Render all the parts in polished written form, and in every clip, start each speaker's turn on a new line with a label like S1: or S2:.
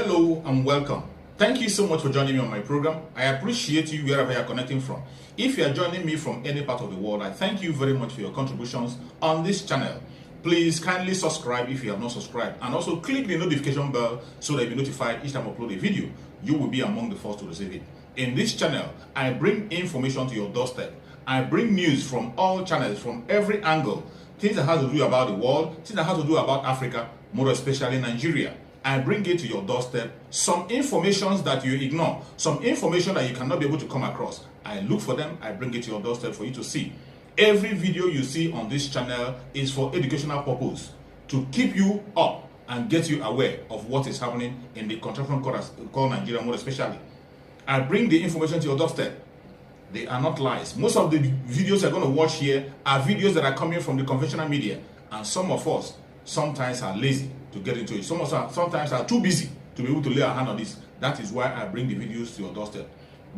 S1: Hello and welcome. Thank you so much for joining me on my program. I appreciate you wherever you are connecting from. If you are joining me from any part of the world, I thank you very much for your contributions on this channel. Please kindly subscribe if you have not subscribed, and also click the notification bell so that you'll be notified each time I upload a video. You will be among the first to receive it. In this channel, I bring information to your doorstep. I bring news from all channels, from every angle. Things that have to do about the world, things that have to do about Africa, more especially Nigeria. I bring it to your doorstep, some information that you ignore, some information that you cannot be able to come across. I look for them, I bring it to your doorstep for you to see. Every video you see on this channel is for educational purpose, to keep you up and get you aware of what is happening in the contraction called Nigeria, more especially. I bring the information to your doorstep. They are not lies. Most of the videos you're going to watch here are videos that are coming from the conventional media, and some of us sometimes are lazy to get into it. Some of us sometimes are too busy to be able to lay our hand on this. That is why I bring the videos to your doorstep.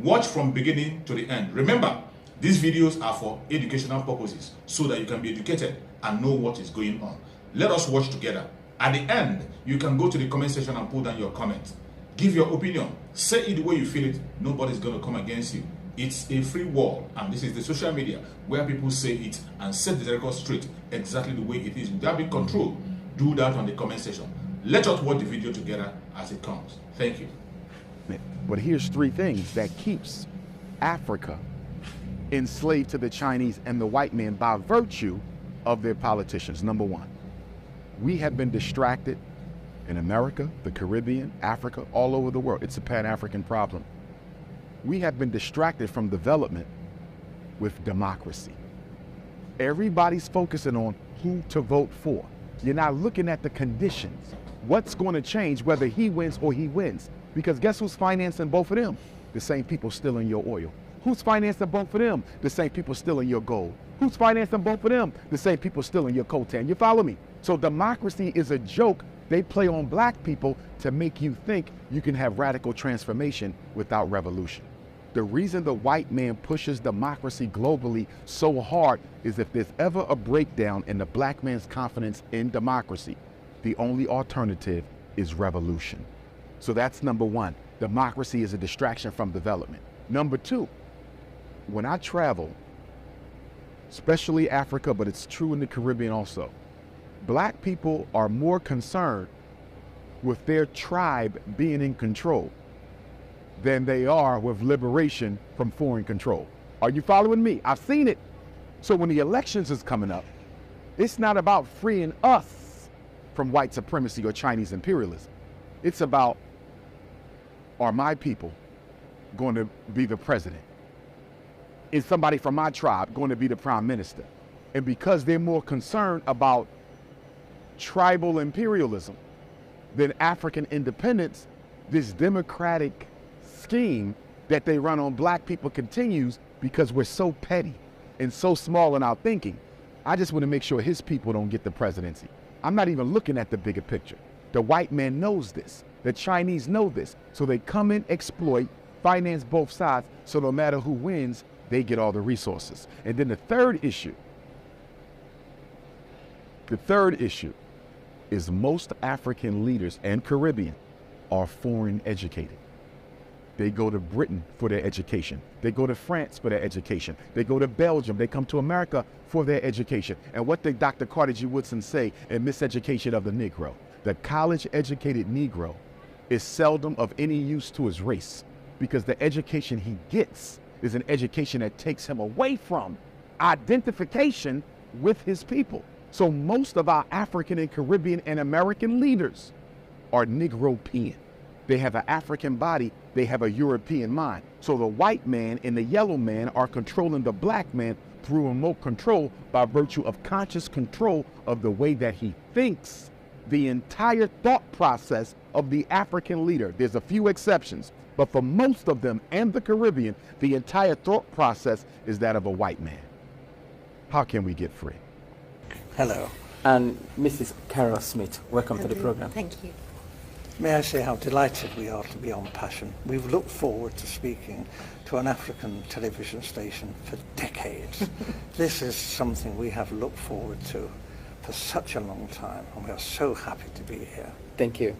S1: Watch from beginning to the end. Remember, these videos are for educational purposes, so that you can be educated and know what is going on. Let us watch together. At the end, you can go to the comment section and put down your comment. Give your opinion. Say it the way you feel it. Nobody's going to come against you. It's a free world, and this is the social media where people say it and set the record straight exactly the way it is without being controlled. Do that on the comment section. Let us watch the video together as it comes. Thank you.
S2: But here's three things that keeps Africa enslaved to the Chinese and the white man by virtue of their politicians. Number one, we have been distracted in America, the Caribbean, Africa, all over the world. It's a Pan-African problem. We have been distracted from development with democracy. Everybody's focusing on who to vote for. You're not looking at the conditions. What's going to change whether he wins or he wins? Because guess who's financing both of them? The same people stealing your oil. Who's financing both of them? The same people stealing your gold. Who's financing both of them? The same people stealing your coltan. You follow me? So democracy is a joke they play on black people to make you think you can have radical transformation without revolution. The reason the white man pushes democracy globally so hard is if there's ever a breakdown in the black man's confidence in democracy, the only alternative is revolution. So that's number one. Democracy is a distraction from development. Number two, when I travel, especially Africa, but it's true in the Caribbean also, black people are more concerned with their tribe being in control than they are with liberation from foreign control. Are you following me? I've seen it. So when the elections is coming up, it's not about freeing us from white supremacy or Chinese imperialism. It's about, are my people going to be the president? Is somebody from my tribe going to be the prime minister? And because they're more concerned about tribal imperialism than African independence, this democratic scheme that they run on black people continues because we're so petty and so small in our thinking. I just want to make sure his people don't get the presidency. I'm not even looking at the bigger picture. The white man knows this. The Chinese know this. So they come in, exploit, finance both sides, so no matter who wins, they get all the resources. And then the third issue is most African leaders and Caribbean are foreign educated. They go to Britain for their education. They go to France for their education. They go to Belgium. They come to America for their education. And what did Dr. Carter G. Woodson say in Miseducation of the Negro? The college-educated Negro is seldom of any use to his race because the education he gets is an education that takes him away from identification with his people. So most of our African and Caribbean and American leaders are Negropean. They have an African body, they have a European mind. So the white man and the yellow man are controlling the black man through remote control by virtue of conscious control of the way that he thinks. The entire thought process of the African leader, there's a few exceptions, but for most of them and the Caribbean, the entire thought process is that of a white man. How can we get free?
S3: Hello. And Mrs. Carol Smith, welcome to the program.
S4: Thank you.
S3: May I say how delighted we are to be on Passion. We've looked forward to speaking to an African television station for decades. This is something we have looked forward to for such a long time, and we are so happy to be here.
S5: Thank you.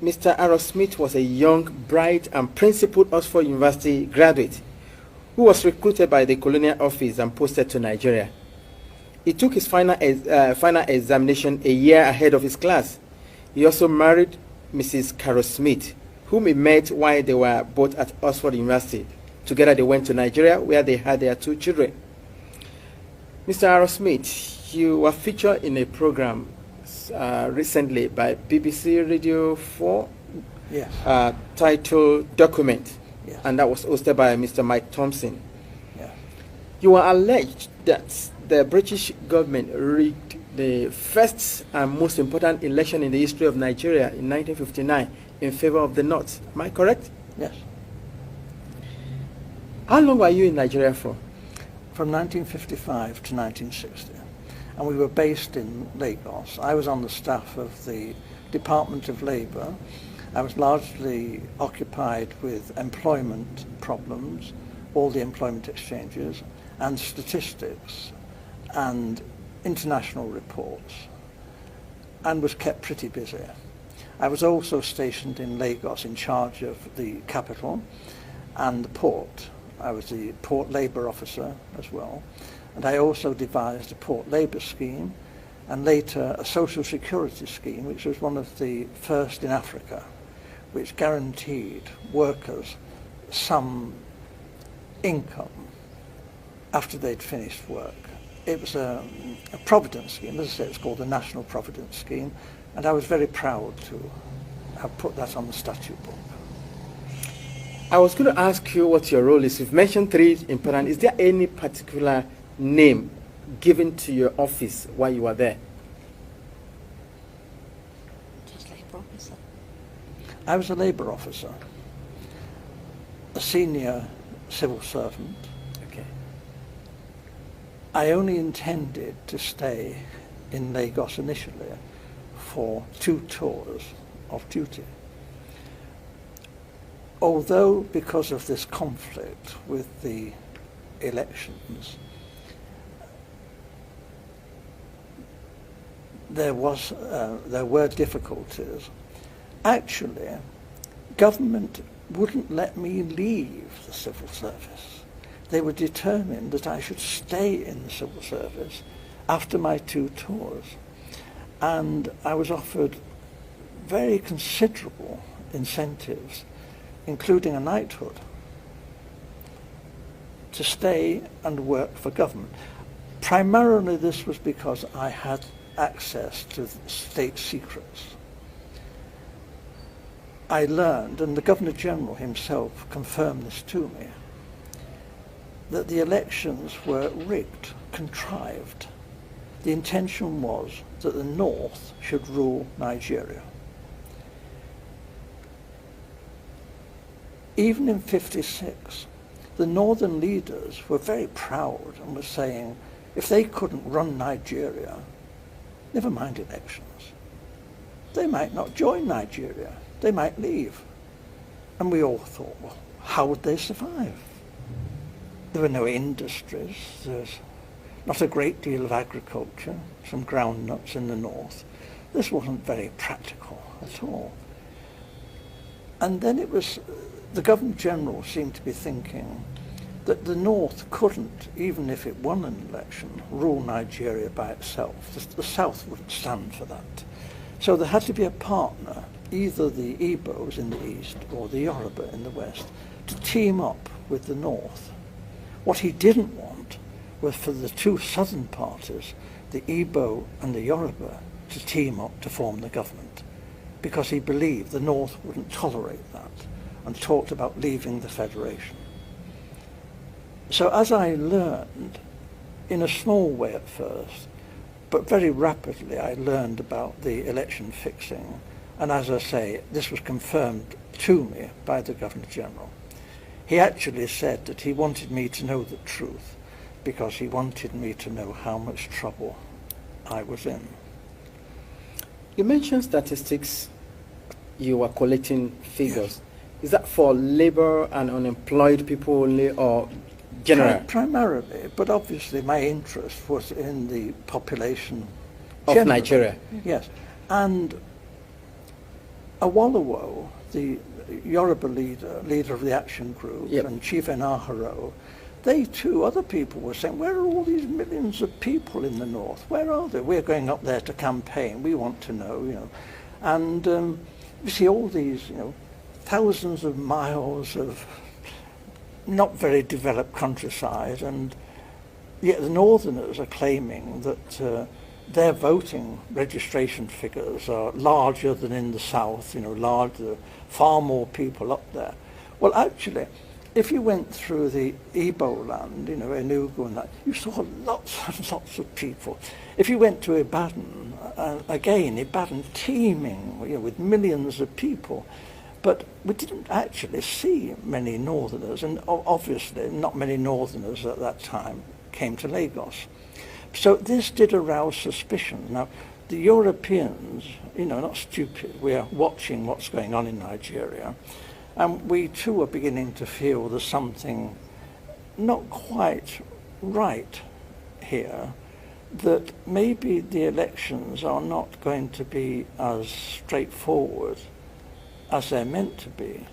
S4: Mr. Asorock Smith was a young, bright, and principled Oxford University graduate who was recruited by the Colonial Office and posted to Nigeria. He took his final examination a year ahead of his class. He also married Mrs. Carol Smith, whom he met while they were both at Oxford University. Together they went to Nigeria, where they had their 2 children. Mr. Asorock Smith, you were featured in a program recently by BBC Radio 4,
S3: Yes.
S4: titled Document,
S3: Yes.
S4: and that was hosted by Mr. Mike Thompson.
S3: Yes.
S4: You were alleged that the British government rigged the first and most important election in the history of Nigeria in 1959 in favor of the North. Am I correct?
S3: Yes.
S4: How long were you in Nigeria for?
S3: From 1955 to 1960. And we were based in Lagos. I was on the staff of the Department of Labour. I was largely occupied with employment problems, all the employment exchanges, and statistics, and international reports, and was kept pretty busy. I was also stationed in Lagos in charge of the capital and the port. I was the port labour officer as well, and I also devised a port labour scheme and later a social security scheme, which was one of the first in Africa, which guaranteed workers some income after they'd finished work. It was a providence scheme. As I say, it's called the National Providence Scheme, and I was very proud to have put that on the statute book.
S4: I was going to ask you what your role is. You've mentioned 3 important. Is there any particular name given to your office while you were there?
S5: Just labour officer.
S3: I was a labour officer, a senior civil servant.
S4: Okay.
S3: I only intended to stay in Lagos initially for 2 tours of duty. Although, because of this conflict with the elections, there were difficulties. Actually, government wouldn't let me leave the civil service. They were determined that I should stay in the civil service after my 2 tours. And I was offered very considerable incentives, including a knighthood, to stay and work for government. Primarily this was because I had access to state secrets. I learned, and the Governor-General himself confirmed this to me, that the elections were rigged, contrived. The intention was that the North should rule Nigeria. Even in '56, the northern leaders were very proud and were saying, if they couldn't run Nigeria, never mind elections, they might not join Nigeria, they might leave. And we all thought, well, how would they survive? There were no industries, there's not a great deal of agriculture, some groundnuts in the north. This wasn't very practical at all. And then it was, the Governor-General seemed to be thinking that the North couldn't, even if it won an election, rule Nigeria by itself. The South wouldn't stand for that. So there had to be a partner, either the Igbos in the east or the Yoruba in the west, to team up with the North. What he didn't want was for the 2 southern parties, the Igbo and the Yoruba, to team up to form the government, because he believed the North wouldn't tolerate that and talked about leaving the Federation. So as I learned, in a small way at first, but very rapidly I learned about the election fixing, and as I say, this was confirmed to me by the Governor-General. He actually said that he wanted me to know the truth because he wanted me to know how much trouble I was in.
S4: You mentioned statistics. You were collecting figures.
S3: Yes.
S4: Is that for labor and unemployed people only, or general?
S3: Primarily, but obviously my interest was in the population
S4: Of
S3: generally.
S4: Nigeria?
S3: Yes, and Awolowo, the Yoruba leader of the action group,
S4: Yep.
S3: and Chief Enaharo, they too, other people were saying, where are all these millions of people in the north? Where are they? We're going up there to campaign. We want to know, you know. And you see all these, you know, thousands of miles of not very developed countryside, and yet the northerners are claiming that their voting registration figures are larger than in the south, you know, larger, far more people up there. Well, actually, if you went through the Igbo land, you know, Enugu and that, you saw lots and lots of people. If you went to Ibadan, again, Ibadan teeming, you know, with millions of people. But we didn't actually see many northerners, and obviously not many northerners at that time came to Lagos. So this did arouse suspicion. Now, the Europeans, you know, not stupid, we are watching what's going on in Nigeria, and we too are beginning to feel there's something not quite right here, that maybe the elections are not going to be as straightforward as they're meant to be.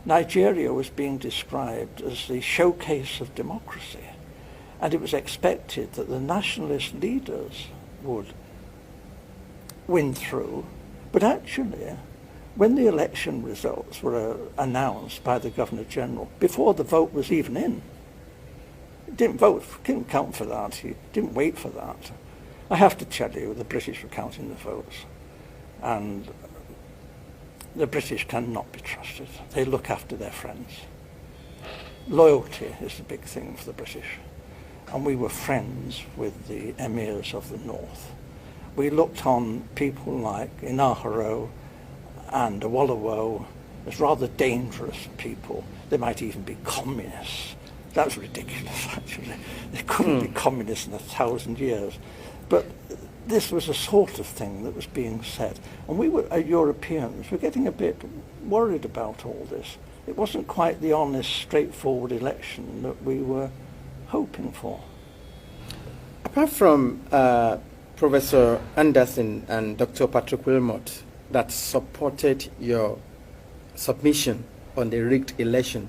S3: Nigeria was being described as the showcase of democracy, and it was expected that the nationalist leaders would win through. But actually, when the election results were announced by the Governor-General, before the vote was even in, he didn't count for that, he didn't wait for that. I have to tell you, the British were counting the votes, and the British cannot be trusted. They look after their friends. Loyalty is the big thing for the British. And we were friends with the emirs of the north. We looked on people like Enaharo and Awolowo as rather dangerous people. They might even be communists. That's ridiculous, actually. They couldn't be communists in 1,000 years. But this was a sort of thing that was being said. And we were, Europeans, were getting a bit worried about all this. It wasn't quite the honest, straightforward election that we were hoping for.
S4: Apart from Professor Anderson and Dr. Patrick Wilmot that supported your submission on the rigged election,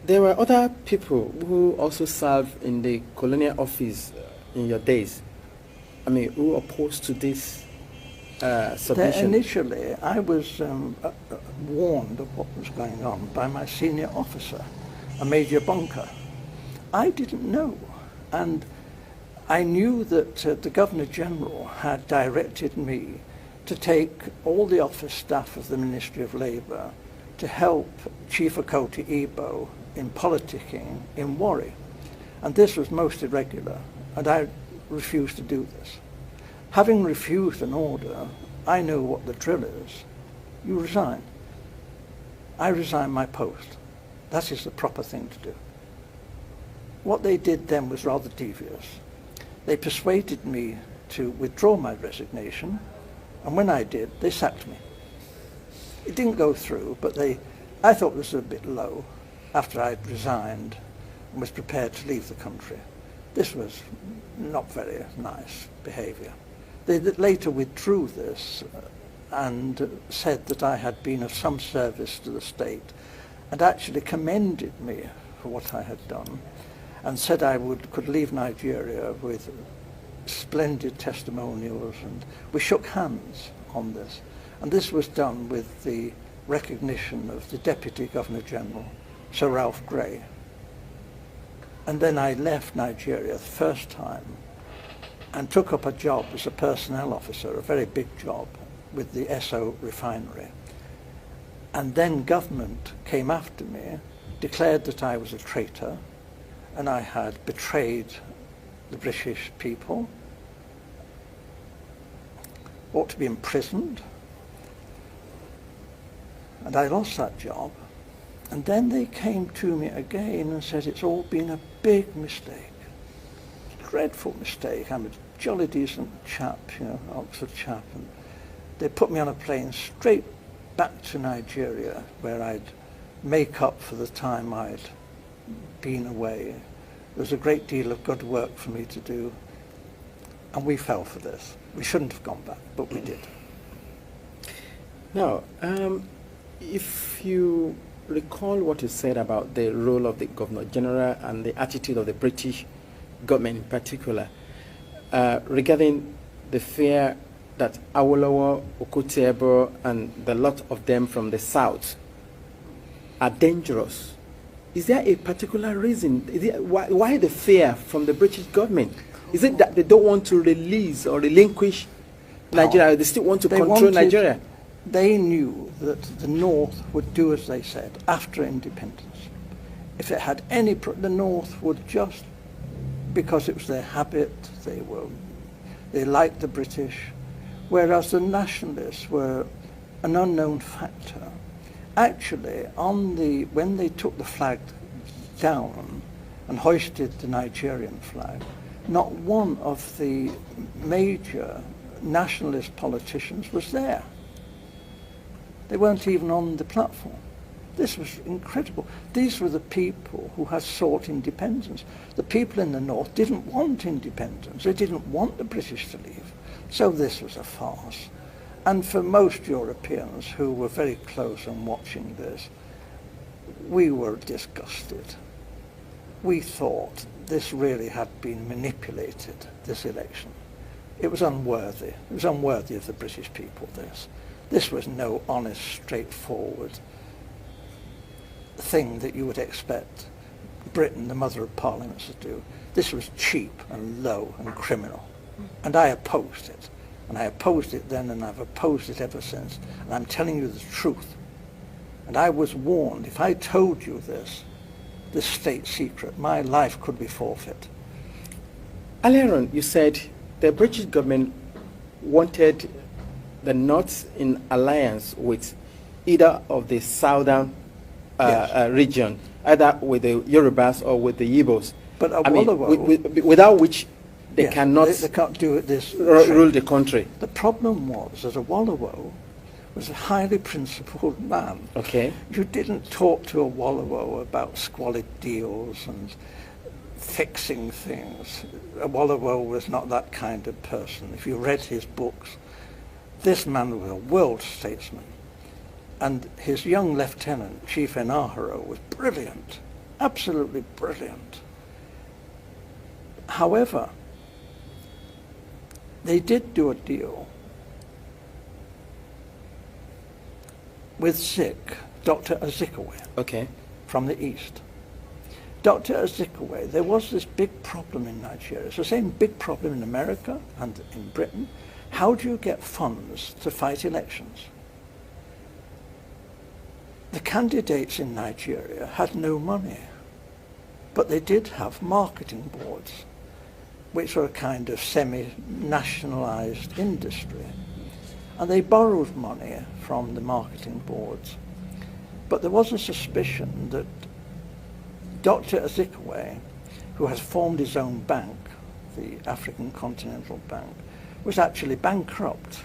S4: there were other people who also served in the colonial office in your days. I mean, who opposed to this submission?
S3: Initially, I was warned of what was going on by my senior officer, a Major Bunker. I didn't know, and I knew that the Governor-General had directed me to take all the office staff of the Ministry of Labour to help Chief Okoti Igbo in politicking in Warri. And this was most irregular, and I refused to do this. Having refused an order, I know what the drill is. You resign. I resign my post. That is the proper thing to do. What they did then was rather devious. They persuaded me to withdraw my resignation, and when I did, they sacked me. It didn't go through, but I thought it was a bit low after I'd resigned and was prepared to leave the country. This was not very nice behaviour. They later withdrew this and said that I had been of some service to the state, and actually commended me for what I had done, and said I could leave Nigeria with splendid testimonials, and we shook hands on this. And this was done with the recognition of the Deputy Governor-General, Sir Ralph Grey. And then I left Nigeria the first time and took up a job as a personnel officer, a very big job, with the Esso refinery. And then government came after me, declared that I was a traitor, and I had betrayed the British people, ought to be imprisoned, and I lost that job. And then they came to me again and said it's all been a big mistake, dreadful mistake. I'm a jolly decent chap, you know, Oxford chap, and they put me on a plane straight back to Nigeria, where I'd make up for the time I'd been away. There was a great deal of good work for me to do, and we fell for this. We shouldn't have gone back, but we did.
S4: Now, if you recall what you said about the role of the Governor General and the attitude of the British government in particular, regarding the fear that Awolowo, Okutiebo, and the lot of them from the south are dangerous, is there a particular reason? Why the fear from the British government? Is it that they don't want to release or relinquish Nigeria? They still want to control Nigeria?
S3: They knew that the North would do as they said after independence. If it had any, the North would just, because it was their habit, they liked the British, whereas the nationalists were an unknown factor. Actually, when they took the flag down and hoisted the Nigerian flag, not one of the major nationalist politicians was there. They weren't even on the platform. This was incredible. These were the people who had sought independence. The people in the North didn't want independence. They didn't want the British to leave. So this was a farce. And for most Europeans who were very close and watching this, we were disgusted. We thought this really had been manipulated, this election. It was unworthy. It was unworthy of the British people, this. This was no honest, straightforward thing that you would expect Britain, the mother of parliaments, to do. This was cheap and low and criminal. And I opposed it. And I opposed it then, and I've opposed it ever since. And I'm telling you the truth. And I was warned, if I told you this state secret, my life could be forfeit.
S4: Earlier on, you said the British government wanted the North in alliance with either of the southern region, either with the Yorubas or with the Igbos.
S3: But
S4: without which they cannot
S3: they can't do it this
S4: rule the country.
S3: The problem was that Awolowo was a highly principled man.
S4: Okay.
S3: You didn't talk to Awolowo about squalid deals and fixing things. Awolowo was not that kind of person. If you read his books, this man was a world statesman. And his young lieutenant, Chief Enaharo, was brilliant, absolutely brilliant. However, they did do a deal with Zik, Dr. Azikiwe,
S4: okay,
S3: from the east. Dr. Azikiwe, there was this big problem in Nigeria. It's the same big problem in America and in Britain. How do you get funds to fight elections? The candidates in Nigeria had no money, but they did have marketing boards, which were a kind of semi-nationalized industry. And they borrowed money from the marketing boards. But there was a suspicion that Dr. Azikiwe, who has formed his own bank, the African Continental Bank, was actually bankrupt.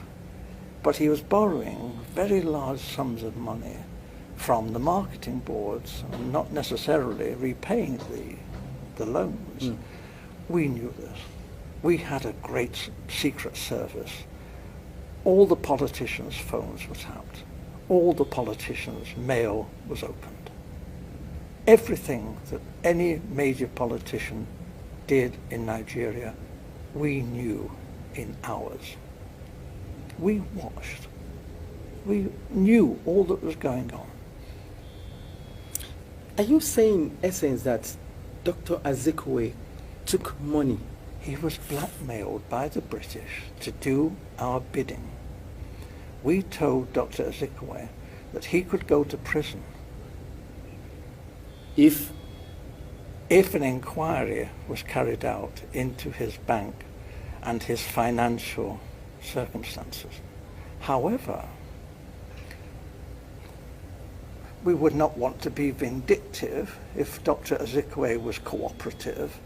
S3: But he was borrowing very large sums of money from the marketing boards and not necessarily repaying the loans. Mm. We knew this. We had a great secret service. All the politicians' phones were tapped. All the politicians' mail was opened. Everything that any major politician did in Nigeria, we knew in hours. We watched. We knew all that was going on.
S4: Are you saying, in essence, that Dr. Azikiwe took money?
S3: He was blackmailed by the British to do our bidding. We told Dr. Azikiwe that he could go to prison if an inquiry was carried out into his bank and his financial circumstances. However, we would not want to be vindictive if Dr. Azikiwe was cooperative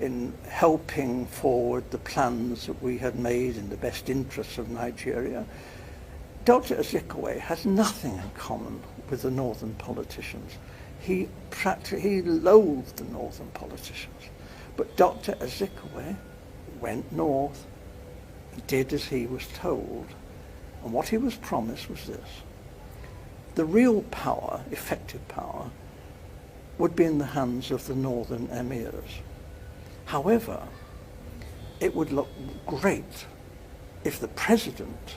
S3: in helping forward the plans that we had made in the best interests of Nigeria. Dr. Azikiwe has nothing in common with the northern politicians. He loathed the northern politicians. But Dr. Azikiwe went north, did as he was told, and what he was promised was this: The real power, effective power, would be in the hands of the northern emirs. However, it would look great if the president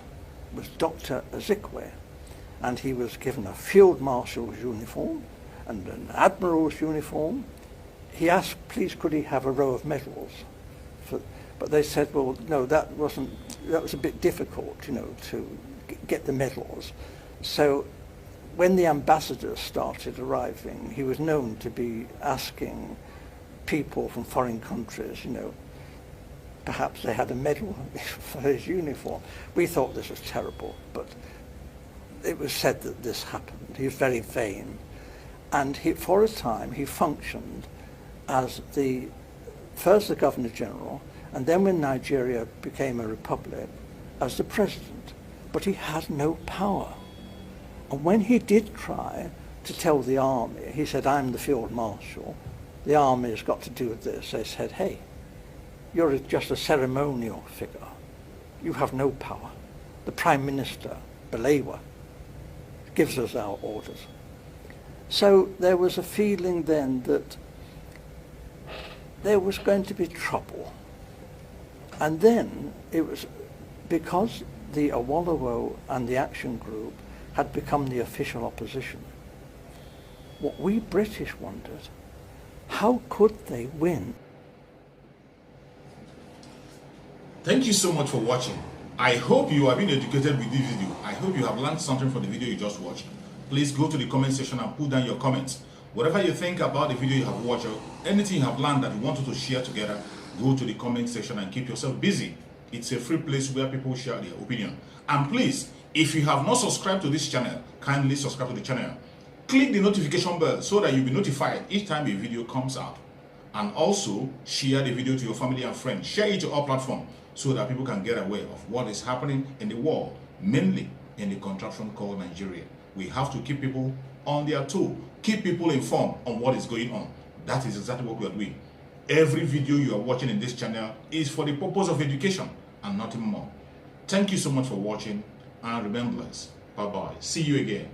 S3: was Dr. Ezekwe, and he was given a field marshal's uniform and an admiral's uniform. He asked, please, could he have a row of medals? But they said, well, no, that was a bit difficult, you know, to get the medals. So when the ambassadors started arriving, he was known to be asking people from foreign countries, you know, perhaps they had a medal for his uniform. We thought this was terrible, but it was said that this happened. He was very vain. And for a time, he functioned as first the Governor-General, and then when Nigeria became a republic, as the president. But he had no power. And when he did try to tell the army, he said, I'm the field marshal, the army has got to do this. They said, hey, you're just a ceremonial figure. You have no power. The Prime Minister, Balewa, gives us our orders. So there was a feeling then that there was going to be trouble. And then it was because the Awolowo and the Action Group had become the official opposition. What we British wondered, how could they win?
S1: Thank you so much for watching. I hope you have been educated with this video. I hope you have learned something from the video you just watched. Please go to the comment section and put down your comments. Whatever you think about the video you have watched, or anything you have learned that you want to share together, go to the comment section and keep yourself busy. It's a free place where people share their opinion. And please, if you have not subscribed to this channel, kindly subscribe to the channel. Click the notification bell so that you'll be notified each time a video comes out. And also, share the video to your family and friends. Share it to all platforms so that people can get aware of what is happening in the world, mainly in the contraption called Nigeria. We have to keep people on their toe, keep people informed on what is going on. That is exactly what we are doing. Every video you are watching in this channel is for the purpose of education and nothing more. Thank you so much for watching, and remember, bye-bye. See you again.